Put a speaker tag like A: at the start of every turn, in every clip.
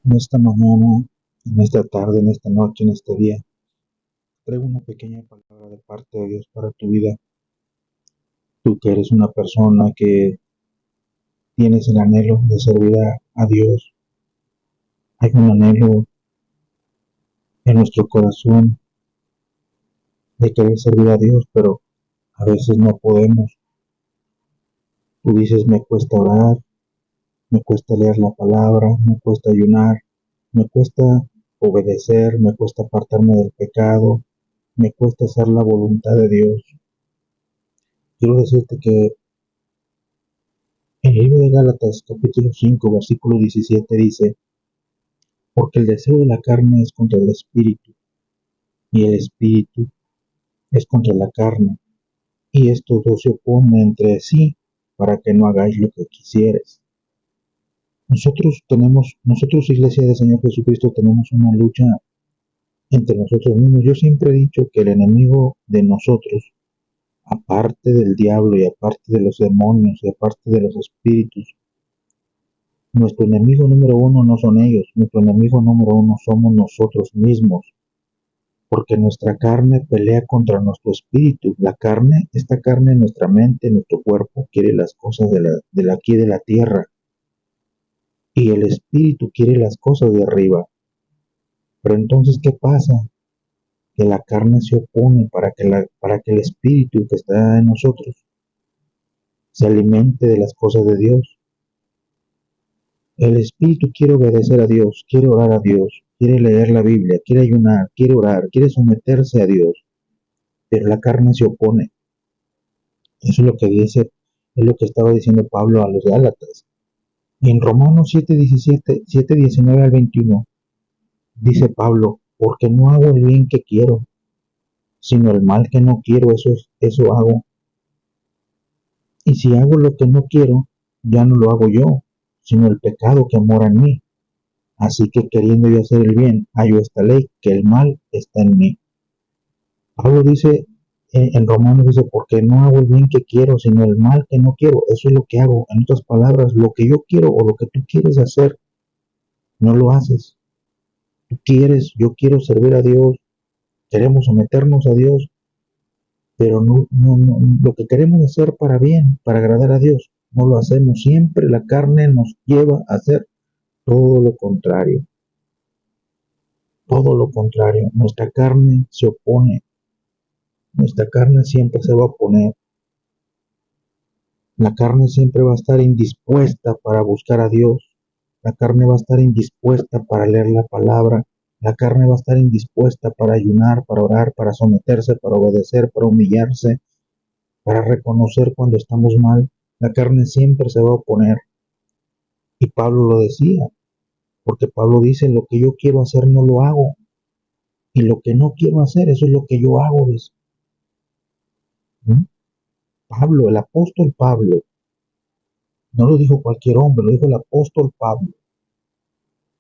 A: En esta mañana, en esta tarde, en esta noche, en este día, traigo una pequeña palabra de parte de Dios para tu vida. Tú que eres una persona que tienes el anhelo de servir a Dios. Hay un anhelo en nuestro corazón de querer servir a Dios, pero a veces no podemos. Tú dices, me cuesta orar, me cuesta leer la palabra, me cuesta ayunar, me cuesta obedecer, me cuesta apartarme del pecado, me cuesta hacer la voluntad de Dios. Quiero decirte que en el libro de Gálatas, capítulo 5, versículo 17 dice, porque el deseo de la carne es contra el espíritu, y el espíritu es contra la carne, y estos dos se oponen entre sí para que no hagáis lo que quisieres. Nosotros, Iglesia del Señor Jesucristo, tenemos una lucha entre nosotros mismos. Yo siempre he dicho que el enemigo de nosotros, aparte del diablo y aparte de los demonios y aparte de los espíritus, nuestro enemigo número uno no son ellos, nuestro enemigo número uno somos nosotros mismos, porque nuestra carne pelea contra nuestro espíritu. La carne, esta carne, nuestra mente, nuestro cuerpo, quiere las cosas de aquí de la tierra, y el espíritu quiere las cosas de arriba. Pero entonces, ¿qué pasa? Que la carne se opone para que el espíritu que está en nosotros se alimente de las cosas de Dios. El espíritu quiere obedecer a Dios, quiere orar a Dios, quiere leer la Biblia, quiere ayunar, quiere orar, quiere someterse a Dios, pero la carne se opone. Eso es lo que dice, es lo que estaba diciendo Pablo a los Gálatas. Y en Romanos 7:17, 7:19 al 21, dice Pablo, porque no hago el bien que quiero, sino el mal que no quiero, eso hago. Y si hago lo que no quiero, ya no lo hago yo, sino el pecado que mora en mí. Así que queriendo yo hacer el bien, hallo esta ley, que el mal está en mí. Pablo dice en Romanos, dice, porque no hago el bien que quiero, sino el mal que no quiero. Eso es lo que hago. En otras palabras, lo que yo quiero o lo que tú quieres hacer, no lo haces. Tú quieres, yo quiero servir a Dios, queremos someternos a Dios, pero no, lo que queremos hacer para bien, para agradar a Dios, no lo hacemos. Siempre la carne nos lleva a hacer todo lo contrario. Todo lo contrario. Nuestra carne se opone. Nuestra carne siempre se va a oponer. La carne siempre va a estar indispuesta para buscar a Dios. La carne va a estar indispuesta para leer la palabra. La carne va a estar indispuesta para ayunar, para orar, para someterse, para obedecer, para humillarse, para reconocer cuando estamos mal. La carne siempre se va a oponer. Y Pablo lo decía, porque Pablo dice, lo que yo quiero hacer no lo hago. Y lo que no quiero hacer, eso es lo que yo hago. ¿Mm? Pablo, el apóstol Pablo, no lo dijo cualquier hombre, lo dijo el apóstol Pablo.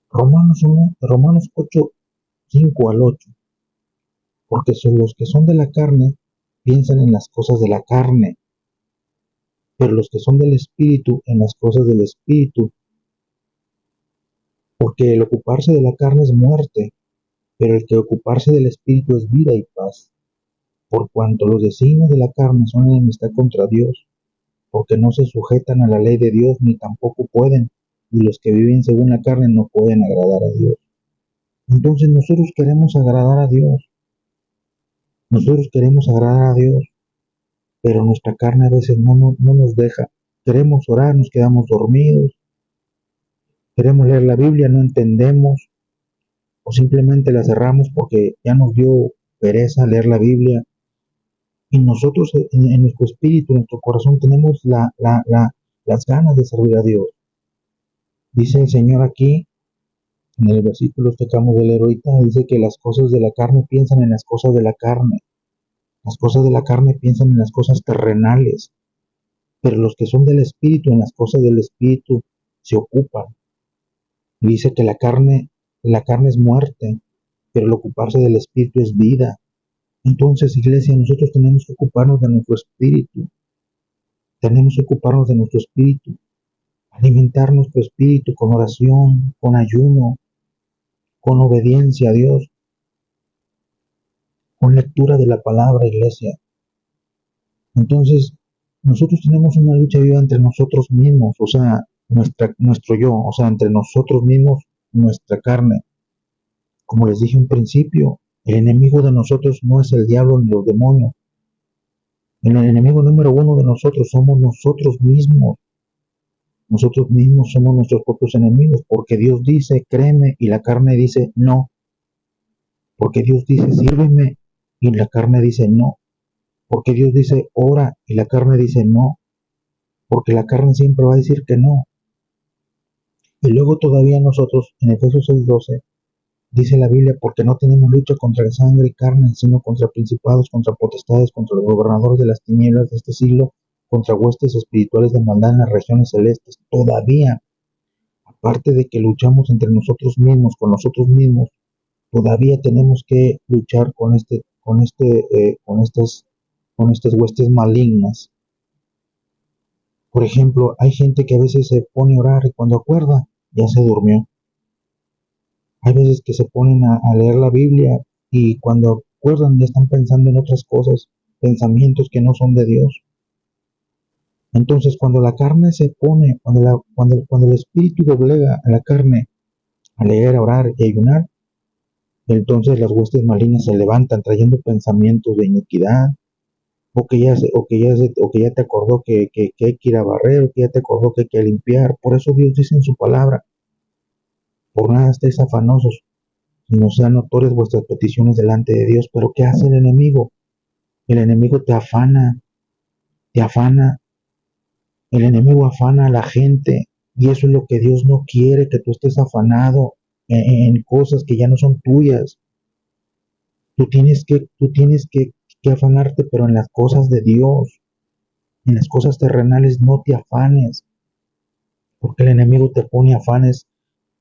A: Romanos 8, 5 al 8, porque son los que son de la carne piensan en las cosas de la carne, pero los que son del espíritu en las cosas del espíritu, porque el ocuparse de la carne es muerte, pero el que ocuparse del espíritu es vida y paz, por cuanto los designios de la carne son enemistad contra Dios, porque no se sujetan a la ley de Dios ni tampoco pueden, y los que viven según la carne no pueden agradar a Dios. Entonces nosotros queremos agradar a Dios, nosotros queremos agradar a Dios, pero nuestra carne a veces no nos deja. Queremos orar, nos quedamos dormidos, queremos leer la Biblia, no entendemos, o simplemente la cerramos porque ya nos dio pereza leer la Biblia. Y nosotros en nuestro espíritu, en nuestro corazón, tenemos las ganas de servir a Dios. Dice el Señor aquí, en el versículo que acabamos de leer ahorita, dice que las cosas de la carne piensan en las cosas de la carne. Las cosas de la carne piensan en las cosas terrenales, pero los que son del espíritu, en las cosas del espíritu, se ocupan. Y dice que la carne es muerte, pero el ocuparse del espíritu es vida. Entonces, iglesia, nosotros tenemos que ocuparnos de nuestro espíritu, tenemos que ocuparnos de nuestro espíritu, alimentar nuestro espíritu con oración, con ayuno, con obediencia a Dios, con lectura de la palabra, iglesia. Entonces, nosotros tenemos una lucha viva entre nosotros mismos, o sea, nuestro yo, o sea, entre nosotros mismos, nuestra carne. Como les dije en principio, el enemigo de nosotros no es el diablo ni los demonios. El enemigo número uno de nosotros somos nosotros mismos. Nosotros mismos somos nuestros propios enemigos, porque Dios dice, créeme, y la carne dice, no. Porque Dios dice, sírveme, y la carne dice, no. Porque Dios dice, ora, y la carne dice, no. Porque la carne siempre va a decir que no. Y luego todavía nosotros, en Efesios 6:12, dice la Biblia, porque no tenemos lucha contra sangre y carne, sino contra principados, contra potestades, contra los gobernadores de las tinieblas de este siglo, contra huestes espirituales de maldad en las regiones celestes. Todavía, aparte de que luchamos entre nosotros mismos, con nosotros mismos, todavía tenemos que luchar con estas huestes malignas. Por ejemplo, hay gente que a veces se pone a orar y cuando acuerda, ya se durmió. Hay veces que se ponen a leer la Biblia y cuando acuerdan ya están pensando en otras cosas, pensamientos que no son de Dios. Entonces, cuando la carne se pone, cuando el espíritu doblega a la carne a leer, a orar y a ayunar, entonces las huestes malignas se levantan trayendo pensamientos de iniquidad, o que ya te acordó que hay que ir a barrer, o que ya te acordó que hay que limpiar. Por eso Dios dice en su palabra, por nada estéis afanosos, sino sean notorias vuestras peticiones delante de Dios. Pero ¿qué hace el enemigo? El enemigo te afana, el enemigo afana a la gente, y eso es lo que Dios no quiere, que tú estés afanado en cosas que ya no son tuyas. Tú tienes que afanarte, pero en las cosas de Dios, en las cosas terrenales no te afanes, porque el enemigo te pone afanes.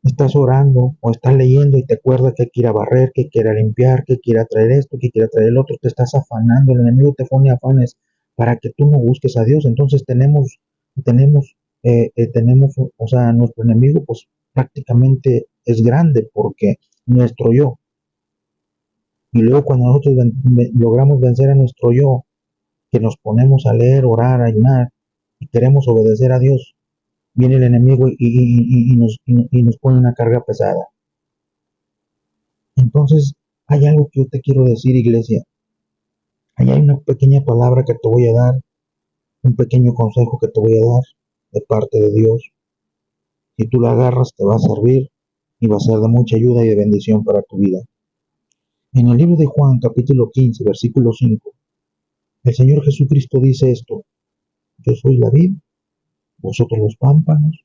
A: Estás orando o estás leyendo y te acuerdas que quiera barrer, que quiera limpiar, que quiera traer esto, que quiera traer el otro, te estás afanando, el enemigo te pone afanes para que tú no busques a Dios. Entonces o sea, nuestro enemigo pues prácticamente es grande porque nuestro yo. Y luego cuando nosotros logramos vencer a nuestro yo, que nos ponemos a leer, orar, ayunar y queremos obedecer a Dios, viene el enemigo y nos pone una carga pesada. Entonces, hay algo que yo te quiero decir, iglesia. Ahí hay una pequeña palabra que te voy a dar, un pequeño consejo que te voy a dar de parte de Dios. Si tú la agarras, te va a servir y va a ser de mucha ayuda y de bendición para tu vida. En el libro de Juan, capítulo 15, versículo 5, el Señor Jesucristo dice esto: yo soy la vid, vosotros los pámpanos,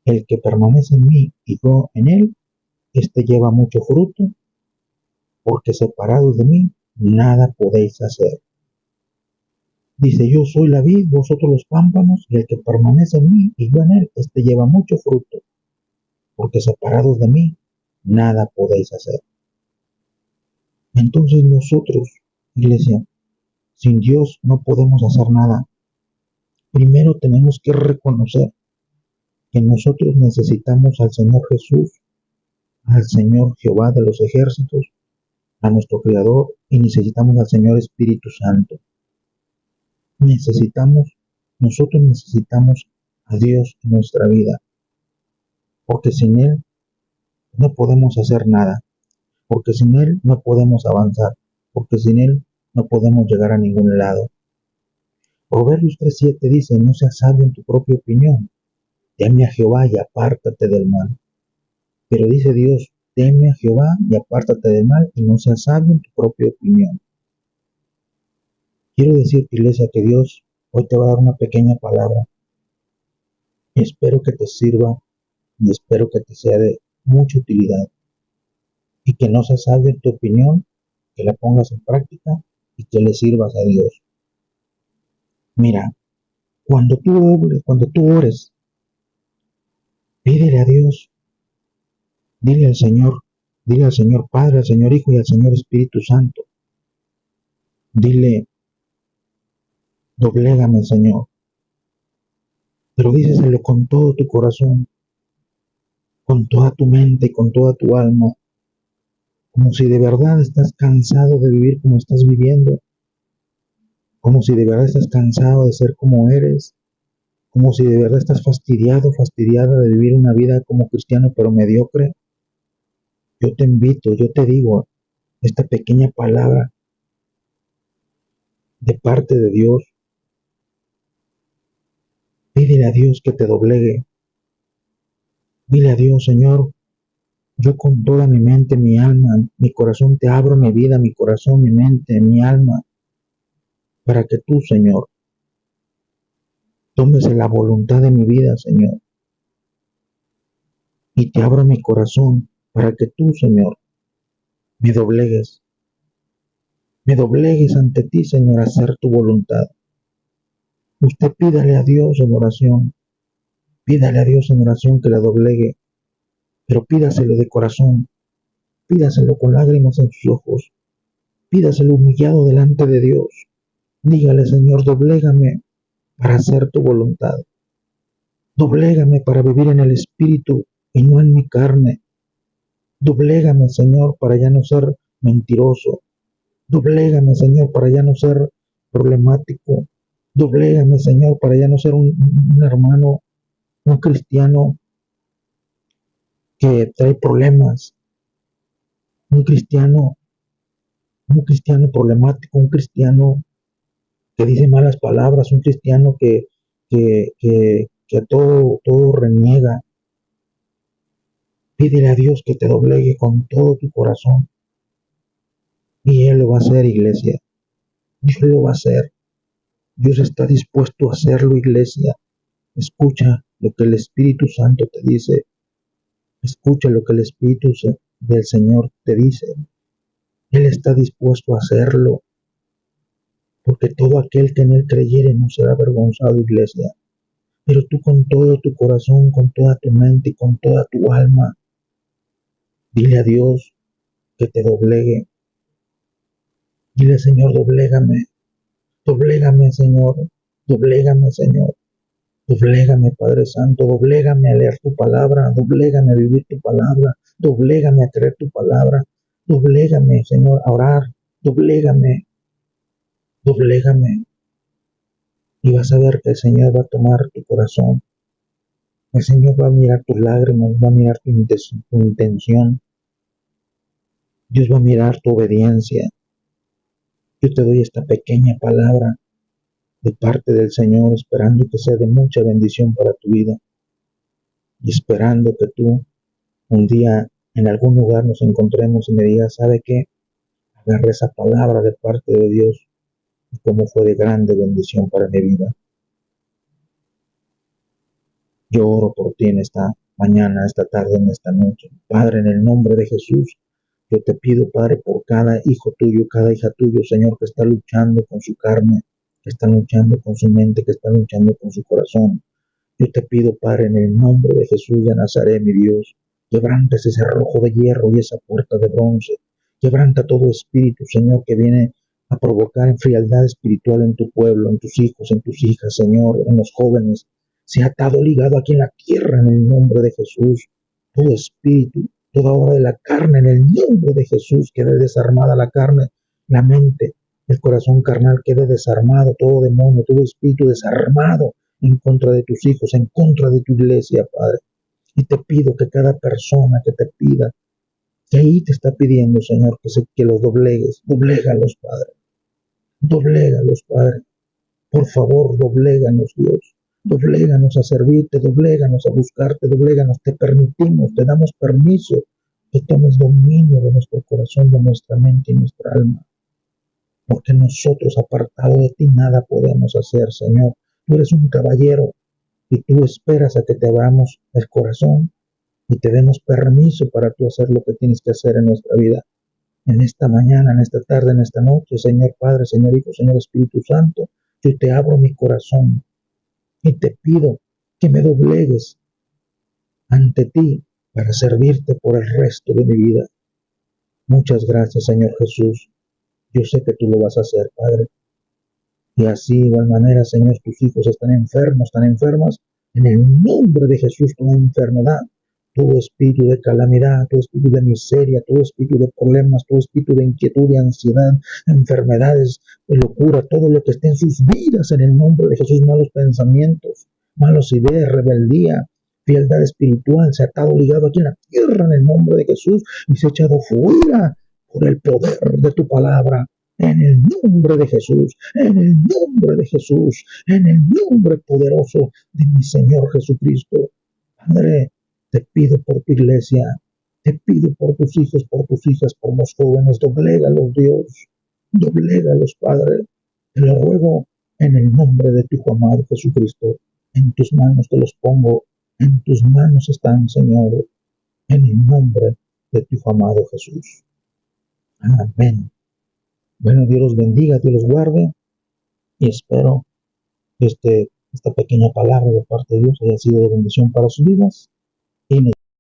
A: el que permanece en mí y yo en él, este lleva mucho fruto, porque separados de mí, nada podéis hacer. Dice, yo soy la vid, vosotros los pámpanos, y el que permanece en mí y yo en él, este lleva mucho fruto, porque separados de mí, nada podéis hacer. Entonces nosotros, iglesia, sin Dios no podemos hacer nada. Primero tenemos que reconocer que nosotros necesitamos al Señor Jesús, al Señor Jehová de los ejércitos, a nuestro Creador, y necesitamos al Señor Espíritu Santo. Nosotros necesitamos a Dios en nuestra vida, porque sin Él no podemos hacer nada, porque sin Él no podemos avanzar, porque sin Él no podemos llegar a ningún lado. Proverbios 3:7 dice, no seas sabio en tu propia opinión, teme a Jehová y apártate del mal. Pero dice Dios, teme a Jehová y apártate del mal y no seas sabio en tu propia opinión. Quiero decirte, iglesia, que Dios hoy te va a dar una pequeña palabra. Y espero que te sirva y espero que te sea de mucha utilidad. Y que no seas sabio en tu opinión, que la pongas en práctica y que le sirvas a Dios. Mira, cuando tú ores, pídele a Dios, dile al Señor Padre, al Señor Hijo y al Señor Espíritu Santo. Dile, doblégame, Señor, pero díceselo con todo tu corazón, con toda tu mente y con toda tu alma, como si de verdad estás cansado de vivir como estás viviendo, como si de verdad estás cansado de ser como eres, como si de verdad estás fastidiado, fastidiada de vivir una vida como cristiano pero mediocre. Yo te invito, yo te digo esta pequeña palabra de parte de Dios. Pídele a Dios que te doblegue. Dile a Dios, Señor, yo con toda mi mente, mi alma, mi corazón te abro mi vida, mi corazón, mi mente, mi alma, para que tú, Señor, tomes la voluntad de mi vida, Señor, y te abro mi corazón para que tú, Señor, me doblegues ante ti, Señor, a hacer tu voluntad. Usted pídale a Dios en oración, pídale a Dios en oración que la doblegue, pero pídaselo de corazón, pídaselo con lágrimas en sus ojos, pídaselo humillado delante de Dios. Dígale, Señor, doblégame para hacer tu voluntad. Doblégame para vivir en el Espíritu y no en mi carne. Doblégame, Señor, para ya no ser mentiroso. Doblégame, Señor, para ya no ser problemático. Doblégame, Señor, para ya no ser un hermano, un cristiano que trae problemas, un cristiano, un cristiano problemático, un cristiano que dice malas palabras, un cristiano que a todo reniega. Pídele a Dios que te doblegue con todo tu corazón y Él lo va a hacer, iglesia. Dios lo va a hacer. Dios está dispuesto a hacerlo, iglesia. Escucha lo que el Espíritu Santo te dice. Escucha lo que el Espíritu del Señor te dice. Él está dispuesto a hacerlo, porque todo aquel que en Él creyere no será avergonzado, iglesia. Pero tú con todo tu corazón, con toda tu mente y con toda tu alma, dile a Dios que te doblegue. Dile, Señor, doblégame. Doblégame, Señor. Doblégame, Señor. Doblégame, Padre Santo. Doblégame a leer tu palabra. Doblégame a vivir tu palabra. Doblégame a creer tu palabra. Doblégame, Señor, a orar. Doblégame. Doblégame. Y vas a ver que el Señor va a tomar tu corazón. El Señor va a mirar tus lágrimas. Va a mirar tu intención. Dios va a mirar tu obediencia. Yo te doy esta pequeña palabra de parte del Señor, esperando que sea de mucha bendición para tu vida y esperando que tú un día en algún lugar nos encontremos y me digas, ¿sabe qué? Agarré esa palabra de parte de Dios y cómo fue de grande bendición para mi vida. Yo oro por ti en esta mañana, esta tarde, en esta noche. Padre, en el nombre de Jesús, yo te pido, Padre, por cada hijo tuyo, cada hija tuyo, Señor, que está luchando con su carne, que está luchando con su mente, que está luchando con su corazón. Yo te pido, Padre, en el nombre de Jesús de Nazaret, mi Dios, quebranta ese cerrojo de hierro y esa puerta de bronce. Quebranta todo espíritu, Señor, que viene a provocar frialdad espiritual en tu pueblo, en tus hijos, en tus hijas, Señor, en los jóvenes. Se ha atado, ligado aquí en la tierra, en el nombre de Jesús. Todo espíritu, toda obra de la carne, en el nombre de Jesús, quede desarmada la carne, la mente, el corazón carnal quede desarmado, todo demonio, todo espíritu desarmado en contra de tus hijos, en contra de tu iglesia, Padre. Y te pido que cada persona que te pida, que ahí te está pidiendo, Señor, que los doblegues, doblégalos, Padre. Doblégalos, Padre. Por favor, dobléganos, Dios. Dobléganos a servirte, dobléganos a buscarte, dobléganos. Te permitimos, te damos permiso que tomes dominio de nuestro corazón, de nuestra mente y nuestra alma. Porque nosotros, apartado de ti, nada podemos hacer, Señor. Tú eres un caballero y tú esperas a que te abramos el corazón y te demos permiso para tú hacer lo que tienes que hacer en nuestra vida. En esta mañana, en esta tarde, en esta noche, Señor Padre, Señor Hijo, Señor Espíritu Santo, yo te abro mi corazón y te pido que me doblegues ante ti para servirte por el resto de mi vida. Muchas gracias, Señor Jesús. Yo sé que tú lo vas a hacer, Padre. Y así, de igual manera, Señor, tus hijos están enfermos, están enfermas. En el nombre de Jesús, toda enfermedad, todo espíritu de calamidad, todo espíritu de miseria, todo espíritu de problemas, todo espíritu de inquietud, de ansiedad, enfermedades, de locura, todo lo que esté en sus vidas en el nombre de Jesús, malos pensamientos, malas ideas, rebeldía, frialdad espiritual, se ha atado ligado aquí en la tierra en el nombre de Jesús y se ha echado fuera por el poder de tu palabra. En el nombre de Jesús, en el nombre de Jesús, en el nombre poderoso de mi Señor Jesucristo. Padre, te pido por tu iglesia, te pido por tus hijos, por tus hijas, por los jóvenes, doblégalos, Dios, doblégalos, Padre. Te lo ruego en el nombre de tu Hijo amado Jesucristo. En tus manos te los pongo, en tus manos están, Señor, en el nombre de tu Hijo amado Jesús. Amén. Bueno, Dios los bendiga, Dios los guarde y espero que esta pequeña palabra de parte de Dios haya sido de bendición para sus vidas y nos